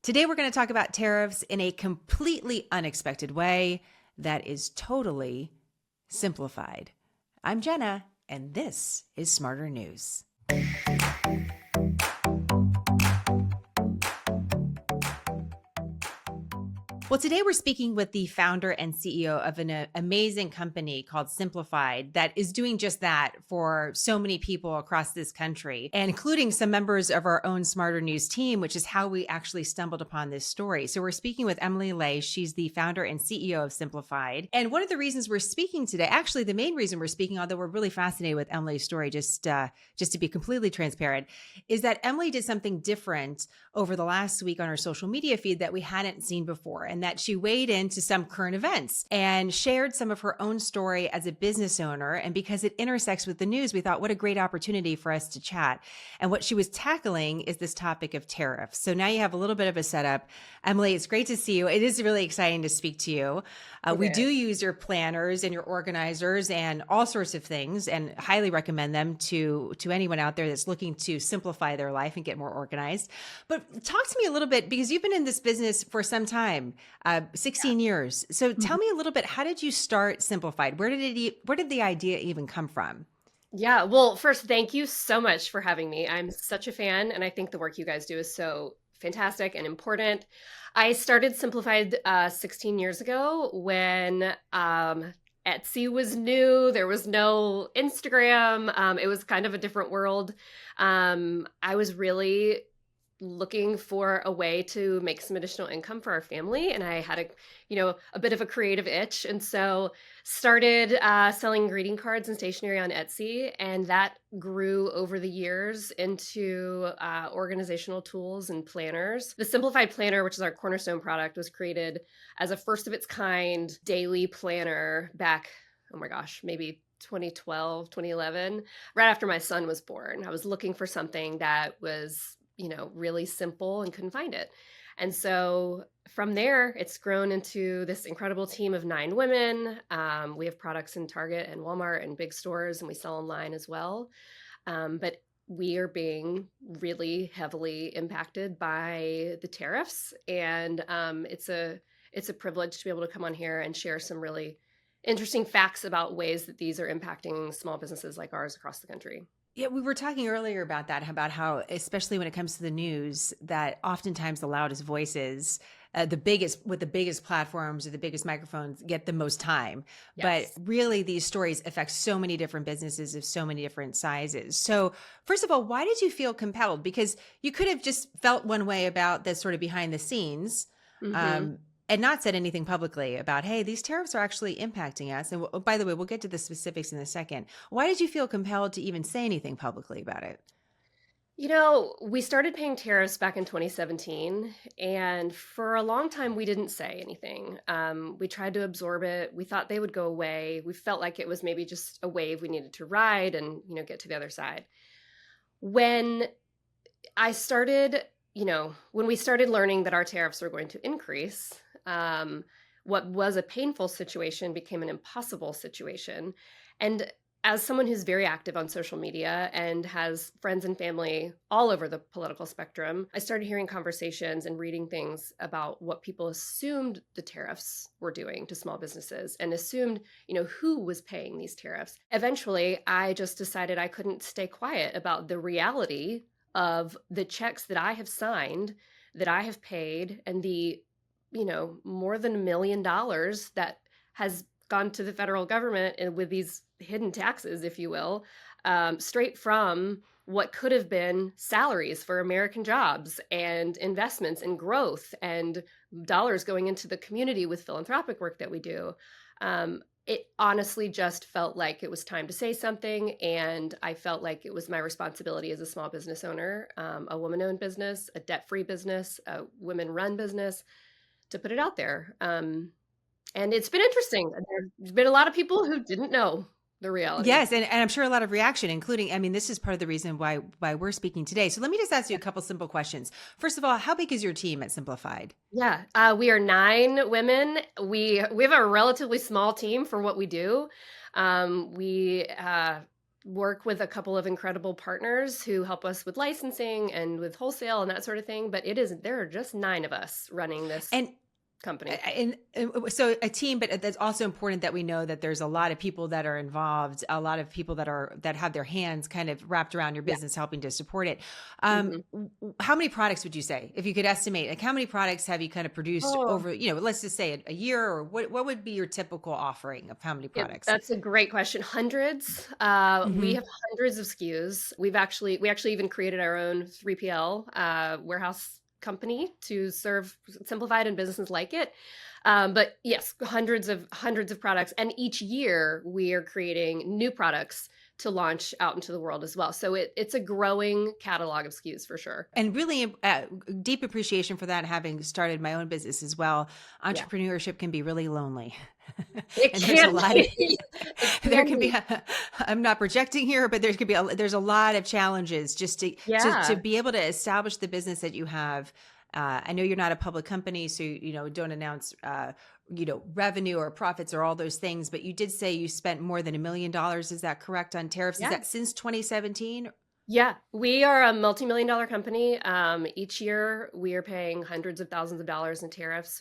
Today, we're going to talk about tariffs in a completely unexpected way that is totally simplified. I'm Jenna, and this is Smarter News. Well, today we're speaking with the founder and CEO of an amazing company called Simplified that is doing just that for so many people across this country, and including some members of our own Smarter News team, which is how we actually stumbled upon this story. So we're speaking with Emily Lay. She's the founder and CEO of Simplified. And one of the reasons we're speaking today, actually the main reason we're speaking, although we're really fascinated with Emily's story, just to be completely transparent, is that Emily did something different over the last week on her social media feed that we hadn't seen before, and that she weighed into some current events and shared some of her own story as a business owner. And because it intersects with the news, we thought, what a great opportunity for us to chat. And what she was tackling is this topic of tariffs. So now you have a little bit of a setup. Emily, it's great to see you. It is really exciting to speak to you. We do use your planners and your organizers and all sorts of things, and highly recommend them to anyone out there that's looking to simplify their life and get more organized. But talk to me a little bit, because you've been in this business for some time, 16 years. So tell me a little bit, how did you start Simplified? Where did the idea even come from? Yeah, well, first, thank you so much for having me. I'm such a fan, and I think the work you guys do is so fantastic and important. I started Simplified 16 years ago when Etsy was new. There was no Instagram. It was kind of a different world. I was really looking for a way to make some additional income for our family, and I had a bit of a creative itch, and so started selling greeting cards and stationery on Etsy, and that grew over the years into organizational tools and planners. The Simplified Planner, which is our cornerstone product, was created as a first of its kind daily planner back, oh my gosh, maybe 2012, 2011, right after my son was born. I was looking for something that was really simple and couldn't find it. And so from there, it's grown into this incredible team of 9 women. We have products in Target and Walmart and big stores, and we sell online as well. But we are being really heavily impacted by the tariffs. And it's a privilege to be able to come on here and share some really interesting facts about ways that these are impacting small businesses like ours across the country. Yeah, we were talking earlier about that, about how, especially when it comes to the news, that oftentimes the loudest voices, the biggest platforms or the biggest microphones get the most time. Yes. But really, these stories affect so many different businesses of so many different sizes. So first of all, why did you feel compelled? Because you could have just felt one way about this sort of behind the scenes. Mm-hmm. And not said anything publicly about, hey, these tariffs are actually impacting us. And by the way, we'll get to the specifics in a second. Why did you feel compelled to even say anything publicly about it? We started paying tariffs back in 2017, and for a long time, we didn't say anything. We tried to absorb it. We thought they would go away. We felt like it was maybe just a wave we needed to ride and, get to the other side. When I started, when we started learning that our tariffs were going to increase, what was a painful situation became an impossible situation. And as someone who's very active on social media and has friends and family all over the political spectrum, I started hearing conversations and reading things about what people assumed the tariffs were doing to small businesses and assumed, who was paying these tariffs. Eventually, I just decided I couldn't stay quiet about the reality of the checks that I have signed, that I have paid, and the more than $1 million that has gone to the federal government and with these hidden taxes, if you will, straight from what could have been salaries for American jobs and investments and growth and dollars going into the community with philanthropic work that we do. It honestly just felt like it was time to say something. And I felt like it was my responsibility as a small business owner, a woman-owned business, a debt-free business, a women-run business, to put it out there. And it's been interesting. There's been a lot of people who didn't know the reality. Yes, and I'm sure a lot of reaction, including, this is part of the reason why we're speaking today. So let me just ask you a couple simple questions. First of all, how big is your team at Simplified? Yeah, we are 9 women. We have a relatively small team for what we do. We work with a couple of incredible partners who help us with licensing and with wholesale and that sort of thing. But there are just 9 of us running this And company. so a team, but that's also important that we know that there's a lot of people that are involved, a lot of people that have their hands kind of wrapped around your Yeah. business, helping to support it. Hmm. How many products would you say, if you could estimate, like how many products have you kind of produced Oh, over, let's just say a year, or what would be your typical offering of how many products? that's a great question. Hundreds. We Hmm. have hundreds of SKUs. We actually even created our own 3PL warehouse company to serve Simplified and businesses like it. But yes, hundreds of products, and each year we are creating new products to launch out into the world as well. So it's a growing catalog of SKUs for sure. And really deep appreciation for that, having started my own business as well. Yeah, Entrepreneurship can be really lonely. it And there's a can lot of, be. It there can can be, be. I'm not projecting here, but there's a lot of challenges just to Yeah. be able to establish the business that you have. I know you're not a public company, so, don't announce, revenue or profits or all those things, but you did say you spent more than $1 million. Is that correct, on tariffs? Is Yeah. that since 2017? Yeah, we are a multi-million dollar company. Each year we are paying hundreds of thousands of dollars in tariffs.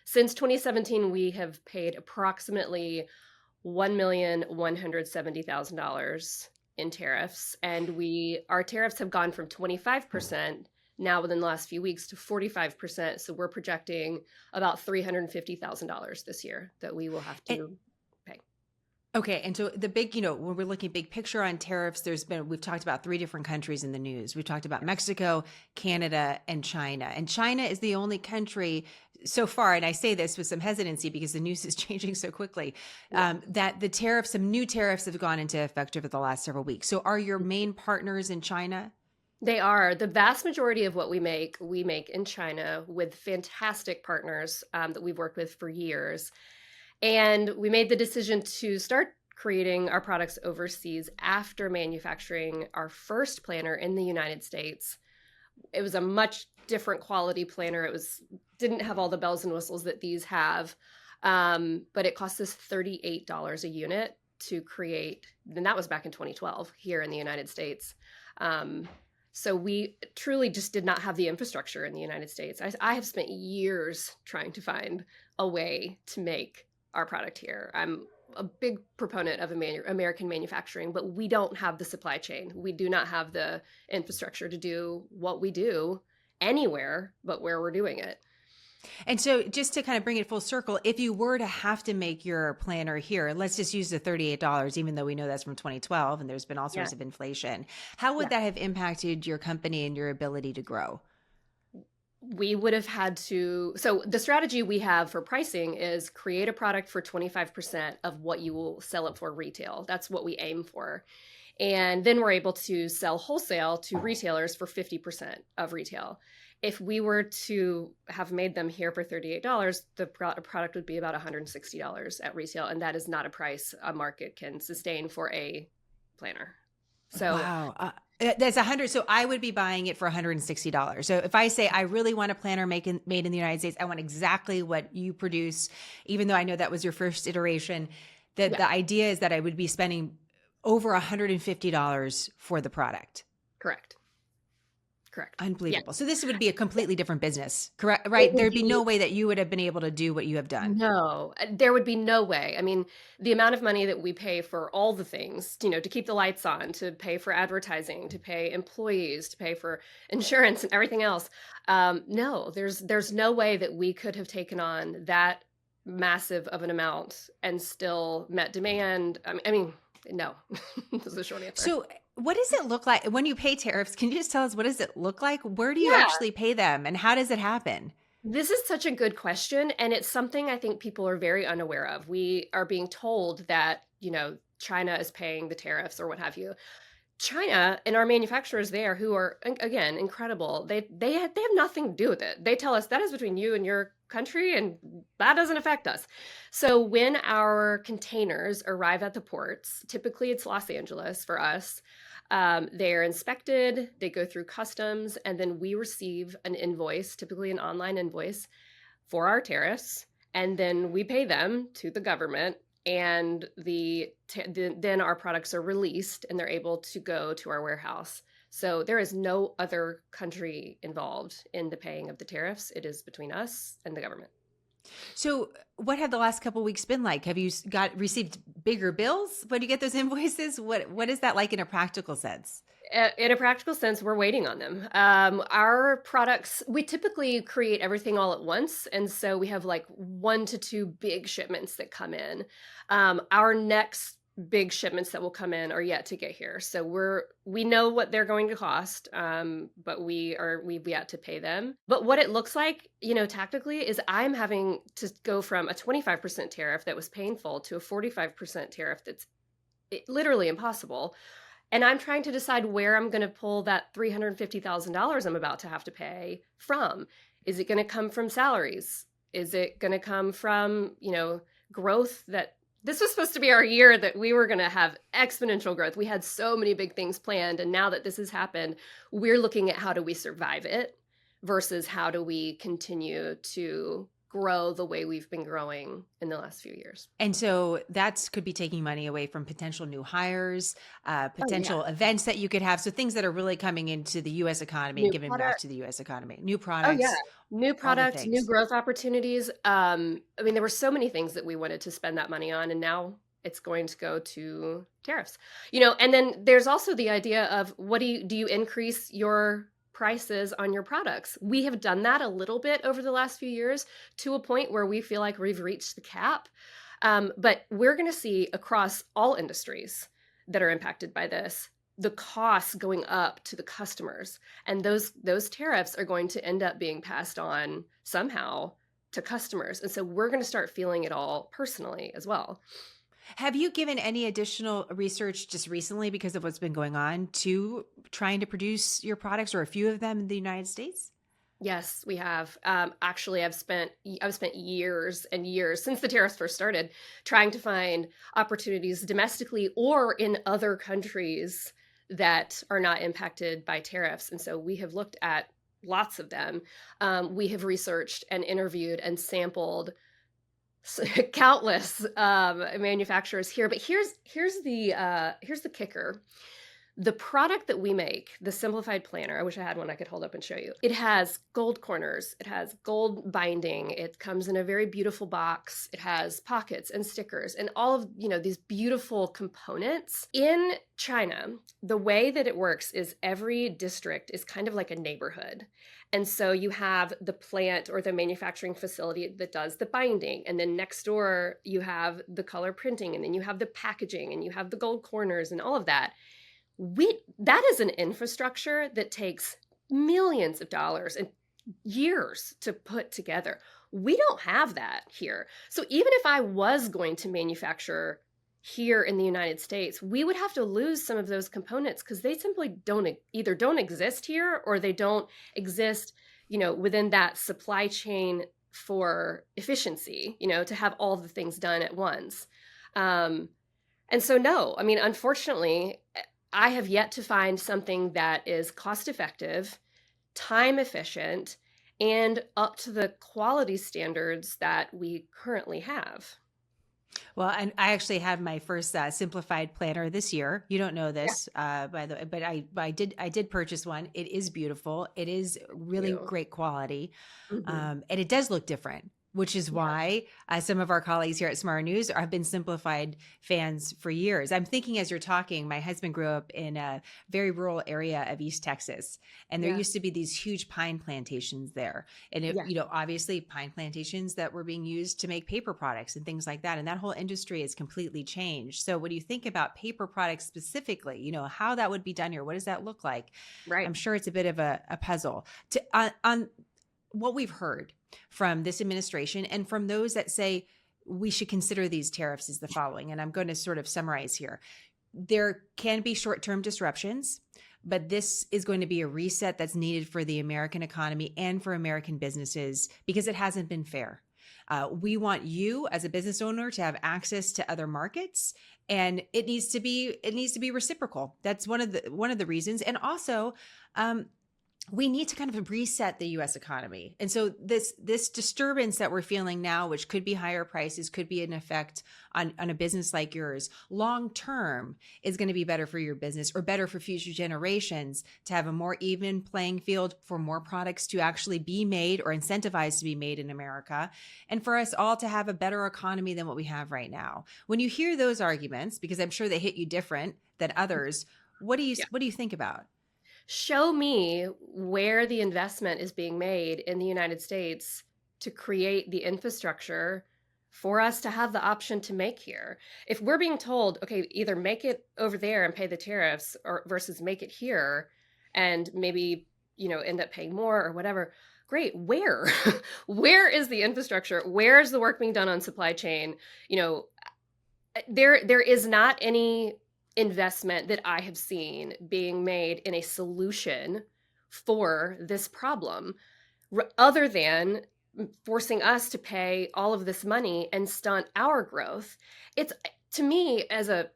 Since 2017, we have paid approximately $1,170,000 in tariffs, and our tariffs have gone from 25% now within the last few weeks to 45%. So we're projecting about $350,000 this year that we will have And, to pay. Okay. And so the big, when we're looking big picture on tariffs, we've talked about 3 different countries in the news. We've talked about Mexico, Canada, and China. And China is the only country so far, and I say this with some hesitancy because the news is changing so quickly, Yeah. that some new tariffs have gone into effect over the last several weeks. So are your main partners in China? They are. The vast majority of what we make in China with fantastic partners that we've worked with for years. And we made the decision to start creating our products overseas after manufacturing our first planner in the United States. It was a much different quality planner. Didn't have all the bells and whistles that these have, but it cost us $38 a unit to create, and that was back in 2012 here in the United States. So we truly just did not have the infrastructure in the United States. I have spent years trying to find a way to make our product here. I'm a big proponent of American manufacturing, but we don't have the supply chain. We do not have the infrastructure to do what we do anywhere but where we're doing it. And so just to kind of bring it full circle, if you were to have to make your planner here, let's just use the $38, even though we know that's from 2012 and there's been all Yeah. sorts of inflation, how would Yeah. that have impacted your company and your ability to grow? We would have had to. So the strategy we have for pricing is create a product for 25% of what you will sell it for retail. That's what we aim for. And then we're able to sell wholesale to retailers for 50% of retail. If we were to have made them here for $38, the product would be about $160 at retail. And that is not a price a market can sustain for a planner. So Wow. That's 100. So I would be buying it for $160. So if I say I really want a planner made in the United States, I want exactly what you produce, even though I know that was your first iteration, that yeah, the idea is that I would be spending over $150 for the product. correct. Correct. Yeah. Unbelievable. So this would be a completely different business, correct? It Right? would There'd be be no way that you would have been able to do what you have done. No, there would be no way. I mean, the amount of money that we pay for all the things, to keep the lights on, to pay for advertising, to pay employees, to pay for insurance and everything else. No, there's no way that we could have taken on that massive of an amount and still met demand. I mean, no, is the short answer. So what does it look like when you pay tariffs? Can you just tell us, what does it look like? Where do you Yeah. actually pay them and how does it happen? This is such a good question, and it's something I think people are very unaware of. We are being told that, China is paying the tariffs or what have you. China and our manufacturers there, who are again incredible, they have nothing to do with it. They tell us that is between you and your country, and that doesn't affect us. So when our containers arrive at the ports, typically it's Los Angeles for us. They're inspected, they go through customs, and then we receive an invoice, typically an online invoice for our tariffs, and then we pay them to the government. and then our products are released and they're able to go to our warehouse. So there is no other country involved in the paying of the tariffs. It is between us and the government. So, what have the last couple weeks been like? Have you got received bigger bills when you get those invoices? What is that like in a practical sense? In a practical sense, we're waiting on them. Our products, we typically create everything all at once. And so we have like 1 to 2 big shipments that come in. Our next big shipments that will come in are yet to get here. So we know what they're going to cost, but we've yet to pay them. But what it looks like, tactically, is I'm having to go from a 25% tariff that was painful to a 45% tariff that's literally impossible. And I'm trying to decide where I'm going to pull that $350,000 I'm about to have to pay from. Is it going to come from salaries? Is it going to come from, growth? That this was supposed to be our year that we were going to have exponential growth. We had so many big things planned. And now that this has happened, we're looking at how do we survive it versus how do we continue to grow the way we've been growing in the last few years. And so that could be taking money away from potential new hires, Oh, yeah. potential events that you could have. So things that are really coming into the U.S. economy and New giving back product. to the U.S. economy, new Oh, yeah. products, New all the product, new things. growth opportunities. I mean, there were so many things that we wanted to spend that money on, and now it's going to go to tariffs. And then there's also the idea of what do you increase your prices on your products? We have done that a little bit over the last few years to a point where we feel like we've reached the cap. But we're going to see across all industries that are impacted by this, the costs going up to the customers, and those tariffs are going to end up being passed on somehow to customers, and so we're going to start feeling it all personally as well. Have you given any additional research just recently because of what's been going on to trying to produce your products or a few of them in the United States? Yes, we have. Actually, I've spent years and years since the tariffs first started trying to find opportunities domestically or in other countries that are not impacted by tariffs. And so we have looked at lots of them. We have researched and interviewed and sampled countless manufacturers here. But here's the kicker. The product that we make, the Simplified planner, I wish I had one I could hold up and show you. It has gold corners. It has gold binding. It comes in a very beautiful box. It has pockets and stickers and all of, these beautiful components. In China, the way that it works is every district is kind of like a neighborhood. And so you have the plant or the manufacturing facility that does the binding. And then next door, you have the color printing. And then you have the packaging and you have the gold corners and all of that. That is an infrastructure that takes millions of dollars and years to put together. We don't have that here. So even if I was going to manufacture here in the United States, we would have to lose some of those components because they simply don't exist here, or they don't exist, within that supply chain for efficiency, to have all the things done at once. And so, no, I mean, unfortunately, I have yet to find something that is cost effective, time efficient, and up to the quality standards that we currently have. Well, and I actually had my first simplified planner this year. You don't know Yeah. this, by the way, but I did purchase one. It is beautiful. It is really You. great quality, Hmm. and it does look different, which is Yeah. why some of our colleagues here at Smart News have been simplified fans for years. I'm thinking as you're talking, my husband grew up in a very rural area of East Texas, and there Yeah. used to be these huge pine plantations there. And Yeah. obviously pine plantations that were being used to make paper products and things like that. And that whole industry has completely changed. So when you think about paper products specifically, how that would be done here, what does that look like? Right. I'm sure it's a bit of a puzzle. On what we've heard from this administration and from those that say we should consider these tariffs is the following, and I'm going to sort of summarize here. There can be short-term disruptions, but this is going to be a reset that's needed for the American economy and for American businesses because it hasn't been fair. We want you as a business owner to have access to other markets, and it needs to be reciprocal. That's one of the reasons, and also we need to kind of reset the US economy. And so this disturbance that we're feeling now, which could be higher prices, could be an effect on a business like yours, long term is going to be better for your business or better for future generations to have a more even playing field for more products to actually be made or incentivized to be made in America, and for us all to have a better economy than what we have right now. When you hear those arguments, because I'm sure they hit you different than others, Yeah. what do you think about? Show me where the investment is being made in the United States to create the infrastructure for us to have the option to make here. If we're being told, okay, either make it over there and pay the tariffs or versus make it here and maybe, end up paying more or whatever, great. Where? Where is the infrastructure? Where is the work being done on supply chain? You know, there is not any investment that I have seen being made in a solution for this problem other than forcing us to pay all of this money and stunt our growth. It's, to me, as a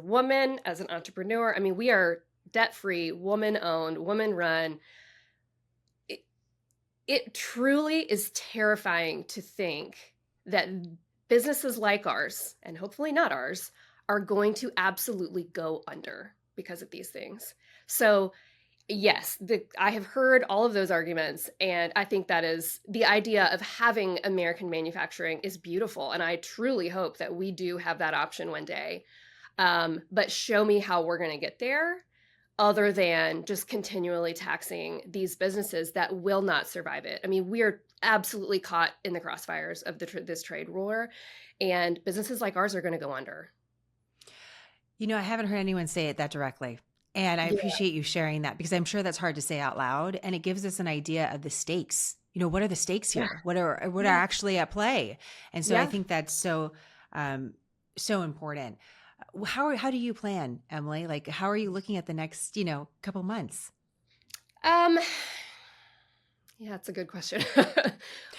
woman, as an entrepreneur, I mean, we are debt free, woman owned, woman run. It truly is terrifying to think that businesses like ours, and hopefully not ours, are going to absolutely go under because of these things. So, yes, I have heard all of those arguments, and I think that is the idea of having American manufacturing is beautiful, and I truly hope that we do have that option one day. But show me how we're going to get there, other than just continually taxing these businesses that will not survive it. I mean, we're absolutely caught in the crossfires of this trade war, and businesses like ours are going to go under. I haven't heard anyone say it that directly. And I Yeah, appreciate you sharing that because I'm sure that's hard to say out loud. And it gives us an idea of the stakes. What are the stakes yeah, here? What are yeah, actually at play? And so I yeah. think that's so important. How do you plan, Emily? Like, how are you looking at the next, couple months? Um, yeah, it's a good question.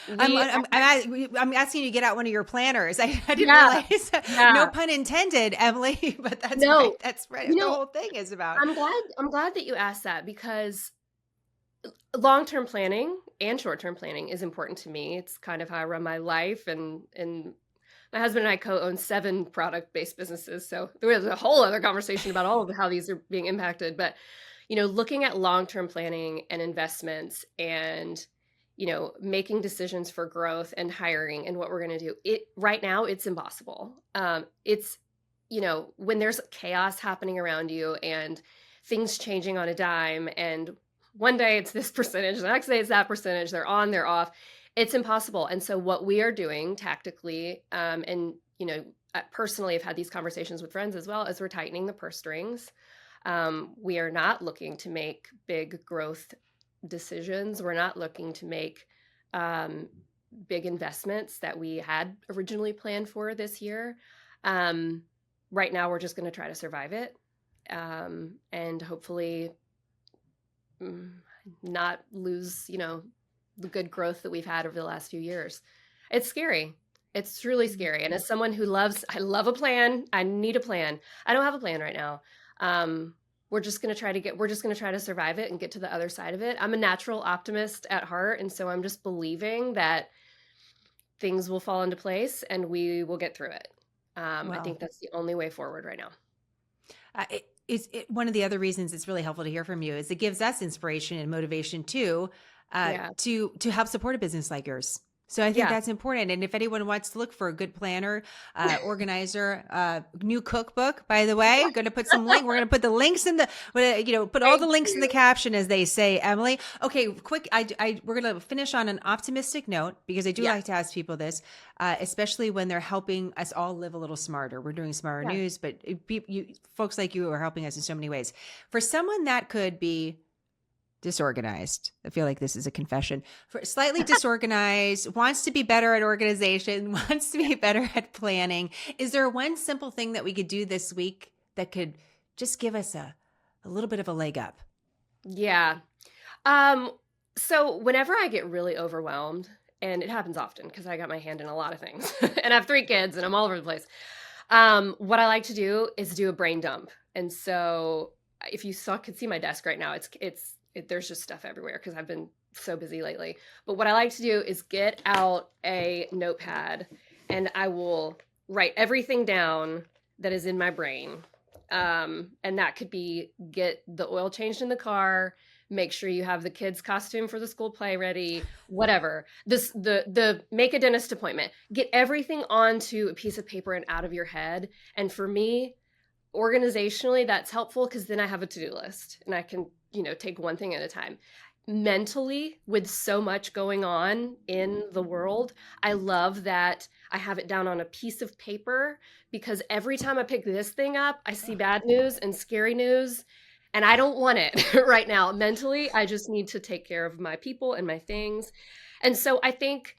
I'm we, I'm I'm asking you to get out one of your planners. I didn't yeah, realize, no yeah. pun intended, Emily, but that's right. No, That's right. you The know, whole thing is about. I'm glad that you asked that because long-term planning and short-term planning is important to me. It's kind of how I run my life, and my husband and I co-own 7 product-based businesses. So there was a whole other conversation about all of how these are being impacted. But, looking at long-term planning and investments and, making decisions for growth and hiring and what we're going to do, it right now, it's impossible. It's, when there's chaos happening around you and things changing on a dime, and one day it's this percentage, the next day it's that percentage, they're on, they're off, it's impossible. And so what we are doing tactically, and personally have had these conversations with friends as well, as we're tightening the purse strings. We are not looking to make big growth decisions. We're not looking to make um, big investments that we had originally planned for this year. Um, right now, we're just going to try to survive it, and hopefully mm, not lose, the good growth that we've had over the last few years. It's scary. It's truly scary. And as someone who I love a plan. I need a plan. I don't have a plan right now. We're just going to try to survive it and get to the other side of it. I'm a natural optimist at heart. And so I'm just believing that things will fall into place and we will get through it. I Well, think that's the only way forward right now. one of the other reasons it's really helpful to hear from you is it gives us inspiration and motivation too, Yeah. to help support a business like yours. So I think Yeah. that's important. And if anyone wants to look for a good planner, organizer, new cookbook, by the way, going to put some link. We're going to put the links in the, put all Thank the links in the you. caption, as they say, Emily. Okay, quick. We're going to finish on an optimistic note because I do Yeah. like to ask people this, especially when they're helping us all live a little smarter. We're doing smarter Yeah. news, but folks like you are helping us in so many ways. For someone that could be disorganized. I feel like this is a confession. For slightly disorganized, wants to be better at organization, wants to be better at planning. Is there one simple thing that we could do this week that could just give us a little bit of a leg up? Yeah. Um, so whenever I get really overwhelmed, and it happens often because I got my hand in a lot of things and I have 3 kids and I'm all over the place. What I like to do is do a brain dump. And so if you could see my desk right now, it's there's just stuff everywhere because I've been so busy lately. But what I like to do is get out a notepad and I will write everything down that is in my brain. And that could be get the oil changed in the car, make sure you have the kids' costume for the school play ready, whatever. The make a dentist appointment. Get everything onto a piece of paper and out of your head. And for me, organizationally, that's helpful because then I have a to-do list and I can, take one thing at a time. Mentally, with so much going on in the world, I love that I have it down on a piece of paper because every time I pick this thing up, I see bad news and scary news, and I don't want it right now. Mentally, I just need to take care of my people and my things. And so I think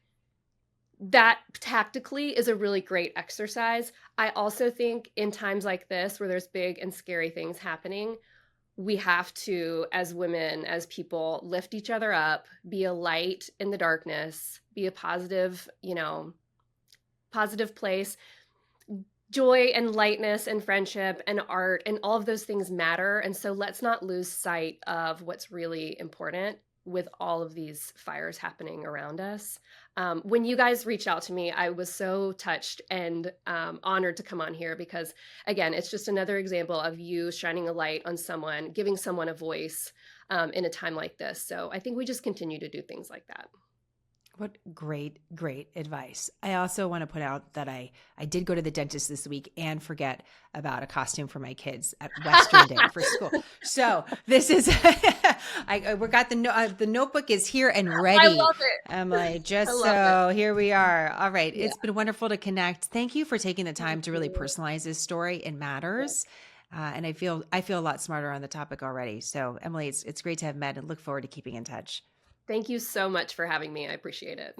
that tactically is a really great exercise. I also think in times like this, where there's big and scary things happening, we have to, as women, as people, lift each other up, be a light in the darkness, be a positive, positive place. Joy and lightness and friendship and art and all of those things matter. And so let's not lose sight of what's really important with all of these fires happening around us. When you guys reached out to me, I was so touched and honored to come on here because, again, it's just another example of you shining a light on someone, giving someone a voice in a time like this. So I think we just continue to do things like that. What great, great advice. I also want to put out that I did go to the dentist this week and forget about a costume for my kids at Western Day for school. So this is, we got the notebook is here and ready. I love it. I'm like, here we are. All right. Yeah. It's been wonderful to connect. Thank you for taking the time to really personalize this story. It matters. And I feel a lot smarter on the topic already. So Emily, it's great to have met and look forward to keeping in touch. Thank you so much for having me. I appreciate it.